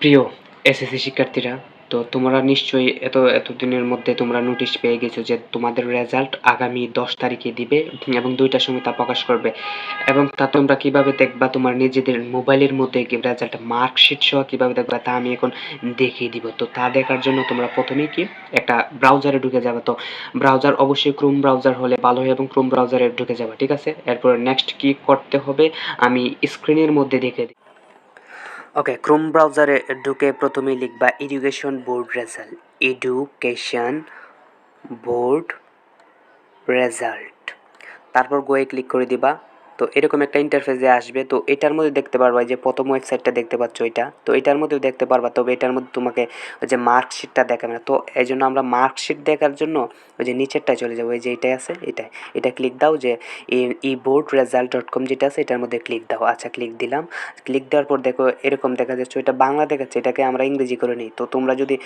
প্রিয় এসএসসি শিক্ষার্থীরা, তো তোমরা নিশ্চয়ই এতদিনের মধ্যে তোমরা নোটিশ পেয়ে গেছো যে তোমাদের রেজাল্ট আগামী 10 তারিখে দিবে এবং 2টার সময় তা প্রকাশ করবে। এবং তা তোমরা কিভাবে দেখবা তোমার নিজেদের মোবাইলের মধ্যে রেজাল্ট মার্কশিট সহ কিভাবে দেখবা তা আমি এখন দেখিয়ে দিব। তো তা দেখার জন্য তোমরা প্রথমেই কি একটা ব্রাউজারে ঢুকে যাবে। তো ব্রাউজার অবশ্যই ক্রোম ব্রাউজার হলে ভালো হয় এবং ক্রোম ব্রাউজারে ঢুকে যাবে, ঠিক আছে? এরপর নেক্সট কি করতে হবে আমি স্ক্রিনের মধ্যে দেখে দিই। ওকে, ক্রোম ব্রাউজারে ঢুকে প্রথমে লিখবা education board result, education board result, তারপর গোয়ে ক্লিক করে দিবা। তো এরকম একটা ইন্টারফেসে আসবে। তো এটার মধ্যে দেখতে পারবা যে প্রথম ওয়েবসাইটটা দেখতে পাচ্ছ এটা, তো এটার মধ্যেও দেখতে পারবা, তবে এটার মধ্যে তোমাকে ওই যে মার্কশিটটা দেখাবে না। তো এই জন্য আমরা মার্কশিট দেখার জন্য ওই যে নিচেরটায় চলে যাবো, ওই যে এটাই আছে, এটা ক্লিক দাও, যে ই বোর্ড রেজাল্ট .com যেটা আছে এটার মধ্যে ক্লিক দাও। আচ্ছা, ক্লিক দিলাম। ক্লিক দেওয়ার পর দেখো এরকম দেখা যাচ্ছে, ওইটা বাংলা দেখাচ্ছে, এটাকে আমরা ইংরেজি করে নিই। তো তোমরা যদি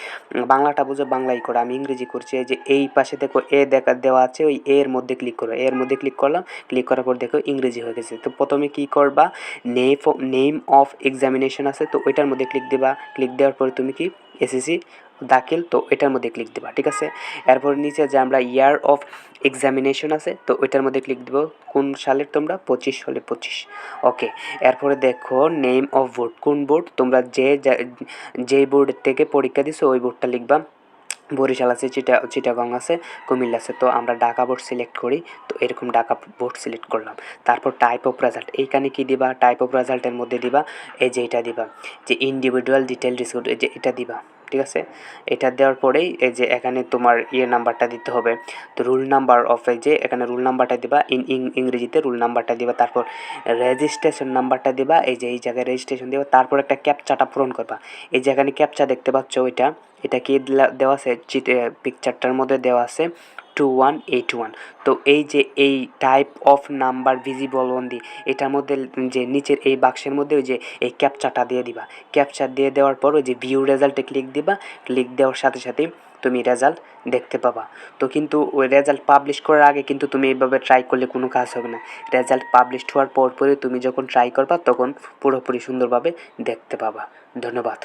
বাংলাটা বুঝো বাংলাই করো, আমি ইংরেজি করছি। এই যে এই পাশে দেখো এ দেওয়া আছে, ওই এর মধ্যে ক্লিক করো, এর মধ্যে ক্লিক করলাম। ক্লিক করার পর দেখো ইংরেজি হয়ে গেছে। তো প্রথমে কী করবা, নেম অফ এক্সামিনেশন আছে, তো ওইটার মধ্যে ক্লিক দেবা। ক্লিক দেওয়ার পরে তুমি কি এসএসসি দাখিল, তো এটার মধ্যে ক্লিক দেবা, ঠিক আছে? এরপর নিচে যে আমরা ইয়ার অফ এক্সামিনেশন আছে, তো ওইটার মধ্যে ক্লিক দেবো। কোন সালের তোমরা 25 হলে 25, ওকে। এরপরে দেখো নেম অফ বোর্ড, কোন বোর্ড তোমরা যে বোর্ডের থেকে পরীক্ষা দিছো ওই বোর্ডটা লিখবা। বরিশাল আছে, চিটাগং আছে, কুমিল্লা আছে, তো আমরা ঢাকা বোর্ড সিলেক্ট করি। তো এরকম ঢাকা বোর্ড সিলেক্ট করলাম। তারপর টাইপ অফ রেজাল্ট, এইখানে কি দিবা, টাইপ অফ রেজাল্টের মধ্যে দিবা এই যে এটা দিবা, যে ইন্ডিভিজুয়াল ডিটেল রিসোর্ট, এই যে এটা দিবা, ঠিক আছে? এটা দেওয়ার পরেই এই যে এখানে তোমার নাম্বারটা দিতে হবে। তো রুল নাম্বার অফ, এই যে এখানে রুল নাম্বারটা দিবা, ইংরেজিতে রুল নাম্বারটা দিবা। তারপর রেজিস্ট্রেশন নাম্বারটা দিবা, এই যে এই জায়গায় রেজিস্ট্রেশন দিবা। তারপর একটা ক্যাপচাটা পূরণ করবা। এই যে এখানে ক্যাপচা দেখতে পাচ্ছ, এটা কি দেওয়া আছে, পিকচারটার মধ্যে দেওয়া আছে 2181। তো এই যে এই type of number visible only, এটার মধ্যে যে নিচের এই বাক্সের মধ্যে ওই যে এই ক্যাপচাটা দিয়ে দিবা। ক্যাপচা দিয়ে দেওয়ার পর ওই যে ভিউ রেজাল্টে ক্লিক দিবা। ক্লিক দেওয়ার সাথে সাথেই তুমি রেজাল্ট দেখতে পাবা। তো কিন্তু ওই রেজাল্ট পাবলিশ করার আগে কিন্তু তুমি এইভাবে ট্রাই করলে কোনো কাজ হবে না। রেজাল্ট পাবলিশ হওয়ার পরপরই তুমি যখন ট্রাই করবা তখন পুরোপুরি সুন্দরভাবে দেখতে পাবা। ধন্যবাদ।